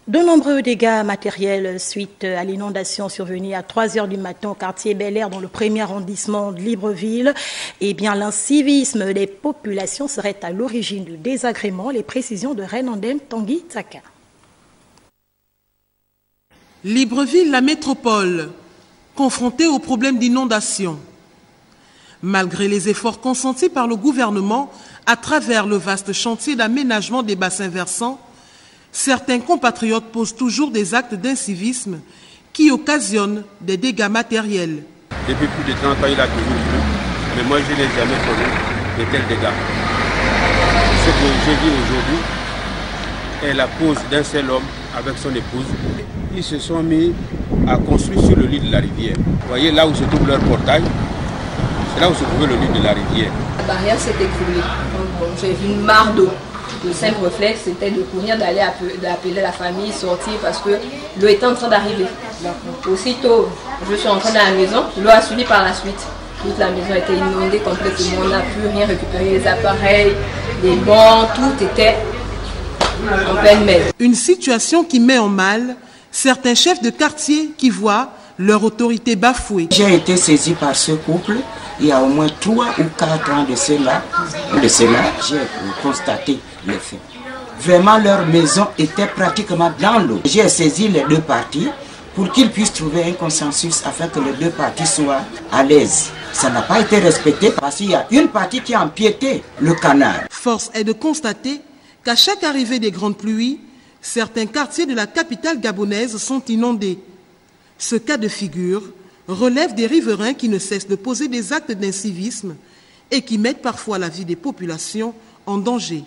De nombreux dégâts matériels suite à l'inondation survenue à 3 h du matin au quartier Bel-Air dans le premier arrondissement de Libreville. Eh bien, l'incivisme des populations serait à l'origine du désagrément. Les précisions de Renandem Tanguy Tsaka. Libreville, la métropole, confrontée aux problèmes d'inondation. Malgré les efforts consentis par le gouvernement à travers le vaste chantier d'aménagement des bassins versants, certains compatriotes posent toujours des actes d'incivisme qui occasionnent des dégâts matériels. Depuis plus de 30 ans, il a toujours plu, mais moi je n'ai jamais connu de tels dégâts. Ce que je vis aujourd'hui est la cause d'un seul homme avec son épouse. Ils se sont mis à construire sur le lit de la rivière. Vous voyez là où se trouve leur portail, c'est là où se trouvait le lit de la rivière. La barrière s'est écroulée. J'ai vu une mare d'eau. Le simple réflexe, c'était de courir, d'aller appeler la famille, sortir parce que l'eau était en train d'arriver. Aussitôt, je suis rentrée dans la maison, l'eau a suivi par la suite. Toute la maison était inondée complètement, on n'a plus rien récupéré, les appareils, les bancs, tout était en pleine mer. Une situation qui met en mal certains chefs de quartier qui voient leur autorité bafouée. J'ai été saisi par ce couple il y a au moins 3 ou 4 ans de cela. J'ai constaté les faits. Vraiment, leur maison était pratiquement dans l'eau. J'ai saisi les deux parties pour qu'ils puissent trouver un consensus afin que les deux parties soient à l'aise. Ça n'a pas été respecté parce qu'il y a une partie qui a empiété le canal. Force est de constater qu'à chaque arrivée des grandes pluies, certains quartiers de la capitale gabonaise sont inondés. Ce cas de figure relève des riverains qui ne cessent de poser des actes d'incivisme et qui mettent parfois la vie des populations en danger.